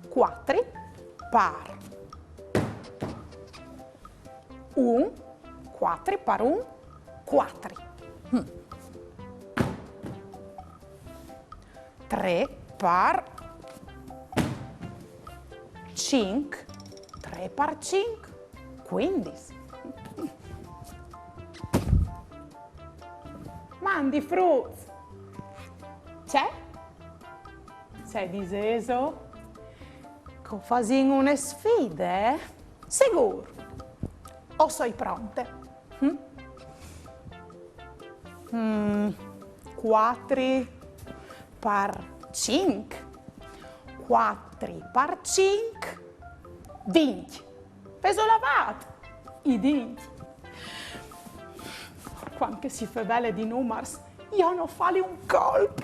Quattro par un, quattro par un, quattro. Tre par cinque, tre par cinque, 15. Mandi frutti. C'è? Sei diseso? Che fazin una sfida, eh? Sicuro? O sei pronte? 4 par 5. 4 par 5. 20. Peso lavato. I denti. Quando si fa belle di numers, io non fare un colpo.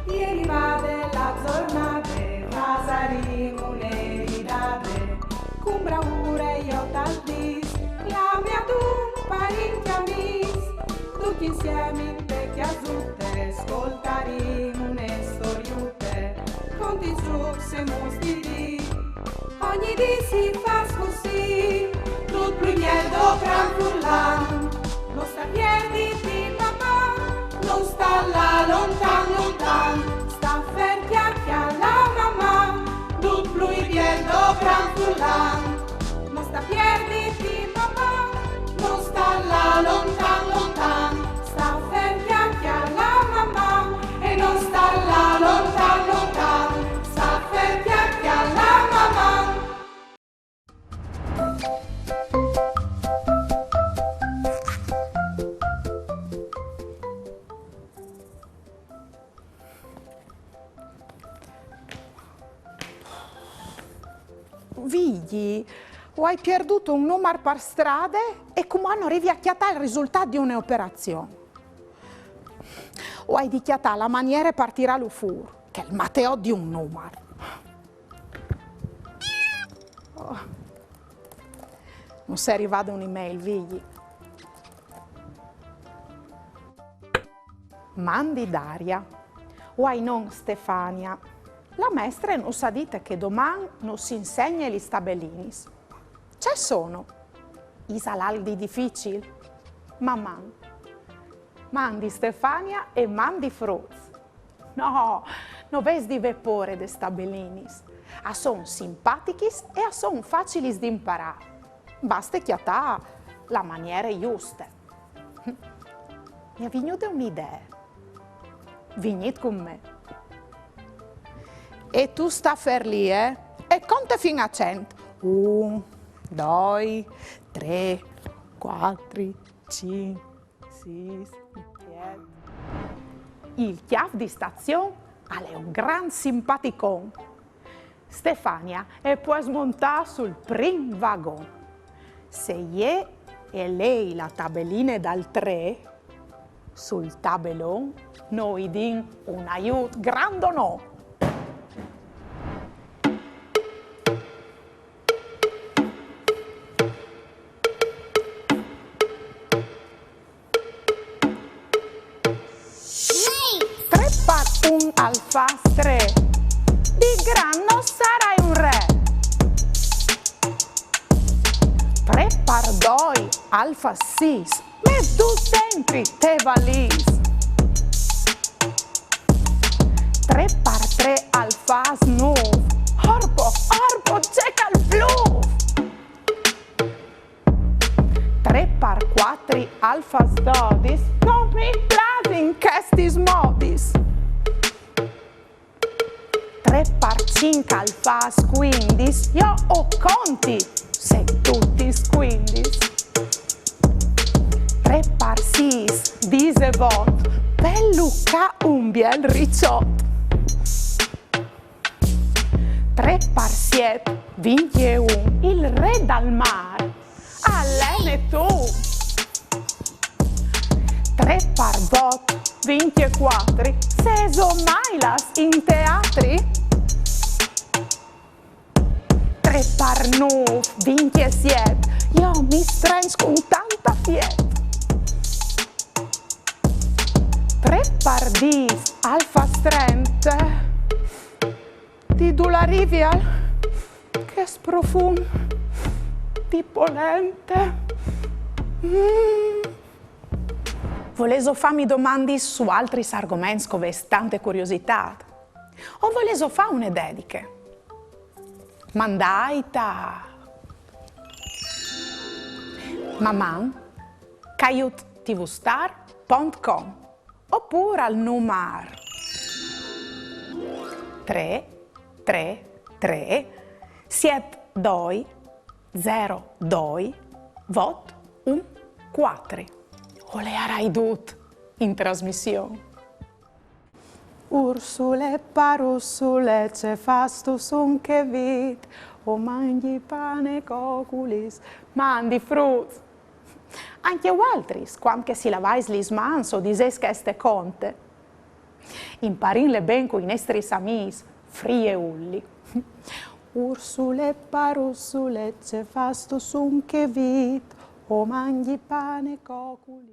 Ieri vade la giornata, pasaremo un'eridate, con bravura io t'aldis, la mia tu parenti amici, tutti insieme in te chiasutte, ascoltaremo une storiute, con ti giù se mostri, ogni dì si fa così, tutto primiero gran fullan, non sta piedi di mamma, non sta là lontan lontan, sta ferti alla mamma, tutto primiero gran fullan, non sta piedi di mamma, non sta là lontan lontan, sta ferti alla mamma e non sta là lontan lontan, sta ferti alla mamma. Vigli, o hai perduto un numero per strada e come hanno riviacchiato il risultato di un'operazione? O hai dichiarato la maniera per tirarlo fuori, che è il Matteo di un numero. Oh. Non sei arrivata un'email, Vigli. Mandi Daria, o hai non Stefania. La maestra non sa dite che domani non si insegna gli stabellinis. C'è sono i salaldi difficili, ma mandi Stefania e mandi Fruz. No, non ves di vepore de stabellinis. A son simpatichis e a son facilis di imparare. Basta chiatà la maniera giusta. Mi è venuta un'idea. Venite con me. E tu sta fer lì, E conta fino a 100. 1, 2, 3, 4, 5, 6, 7. Il chiaf di stazione è un gran simpaticon. Stefania e può smontare sul prim wagon. Se io e lei la tabellina dal 3, sul tabellone noi din un aiuto grande o no. Un alfa 3, di gran non sarai un re. 3 par 2 alfa 6, ma tu sempre te valis. 3 par 3 alfa 9, orpo, cerca il blu. 3 par 4 alfa 12, non mi piace in questi modis. 3 par 5 alfa 15, io ho conti, se tutti 15. 3 par 6, 18, pelluca un bel ricciotto. 3 par 7, 21, il re dal mare, allene tu. 3 par 8, 24, se so mai las in teatri. par 9, 27. Io mi strens con tanta fiet. 3 par 10, alfa strente. Di dolarivi al che è profumo di polente. Volevo farmi domande su altri argomenti con tante curiosità. O volevo fare una dediche. Mandaita. Maman, caiutvstar.com oppure al numero 333 72 02 vot 14. O le arai dut in trasmissione. Ursule parussule ce fastu sun che vit, o mangi pane coculis, mandi frut. Anche altris, quam che si lavais lis mans o dises che este conte. Imparinle ben coi nestris amis, frie ulli. Ursule parussule ce fastu sun che vit, o mangi pane coculis.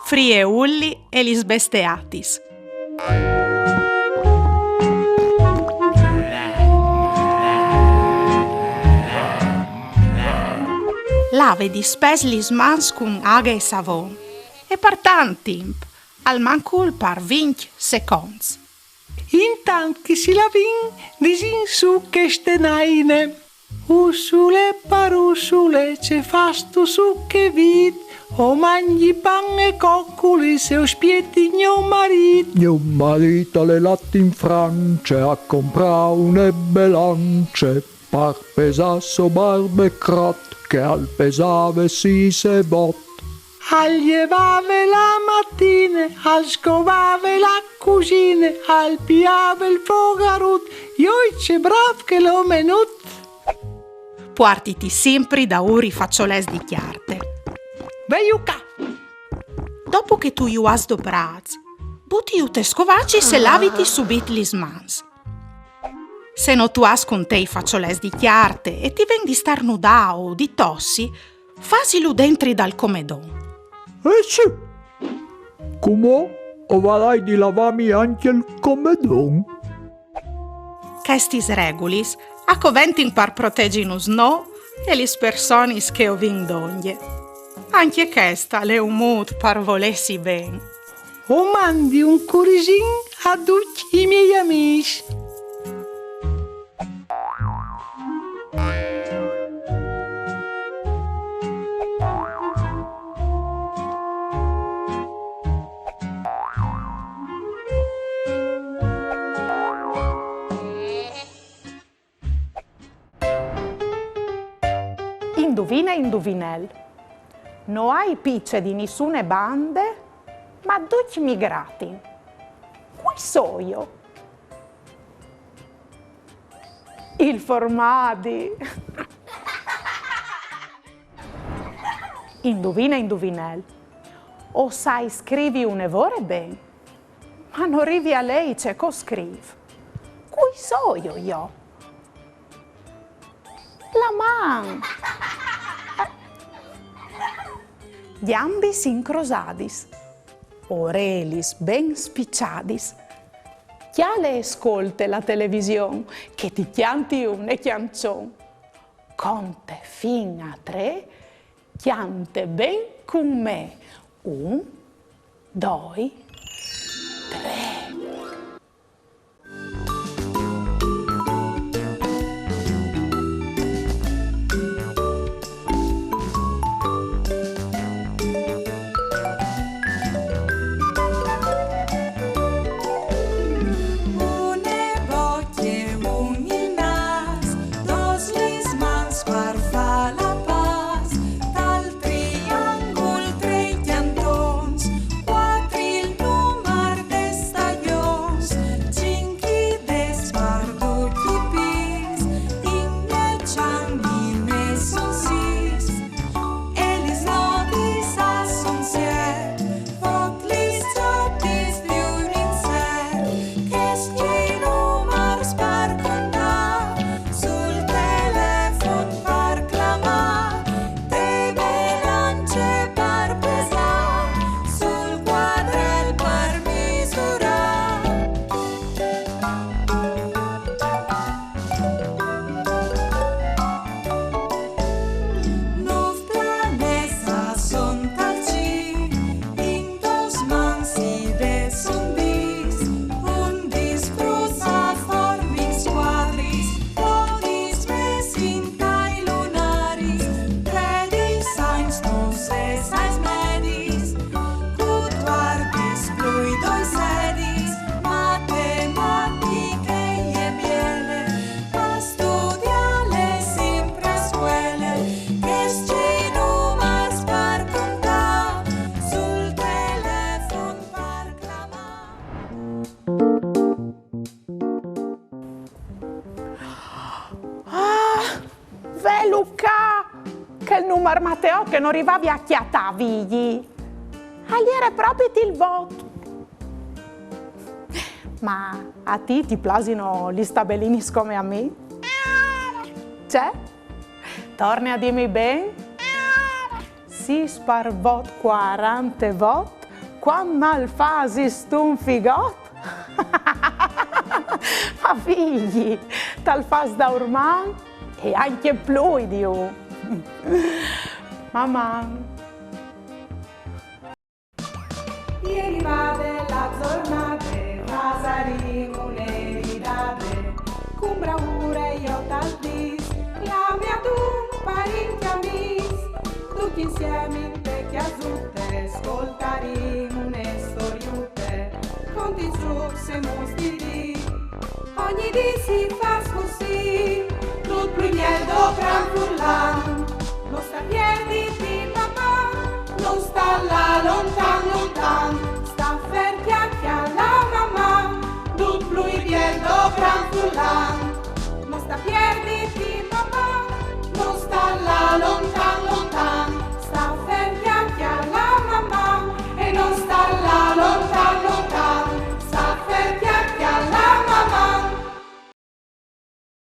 Frie ulli e lis besteatis. Lave di spes lis mans cun aghe e savon e per tant timp, al mancul par 20 seconds. Intant che si lavin, disin su che stenaine. Ursule parussule ce fastu su che vid, o mangi pan e cocculi se o spieti gnò marit. Mio marito le latte in Francia a comprare une belance, par pesasso barbe crot, che al pesave si se bot. Al llevave la mattina, al scovave la cucina, al piave il fogarut, io c'è brav che l'ho menut. Partiti sempre da uri faccioles di chiarte. Veiuca! Dopo che tu iu has doprats, butti iu te scovaci se laviti subit lis mans. Se no tu has con te i faccioles di chiarte e ti ven di starnudà o di tossi, fasilu dentri dal comedon. Sì! Come o valai di lavami anche il comedon? Chestis regulis a coventin par proteginus no e lis personis che ovin doglie. Anche questa le umut par volessi ben. O mandi un curisin a tutti i miei amici. Indovina indovinel. No hai picce di nessune bande, ma tutti migrati. Qui so io. Il formadi. Indovina indovinel. O sai scrivi un evore ben, ma non arrivi a lei c'è co scriv. Qui so io. La man. Gambis incrosadis, orelis ben spicciadis. Chiale ascolte la televisione, che ti chianti un e chiancion. Conte fin a 3, chiante ben con me. 1, 2, 3. Tal triangul, 3 llantons, 4 il E Luca, che il numero Matteo che non arrivavi a chiatavigli. Agliere proprio il voto. Ma a ti plasino gli stabellini come a me? C'è? Torni a dirmi ben? Si spar vot 40 vot, quando mal fasi stun figot? Ma figli, tal fas da orman e anche più di un. Mamma. Ieri vade la giornata, pasaremo le ridate, con bravura io tal dis, la mia tu parenti amis, tutti insieme in te chiasutte, ascoltaremo une storiute, conti su se mostri, ogni di si fa così, tut primiero gran frullan, non sta piedi di papà, non sta là lontan lontan,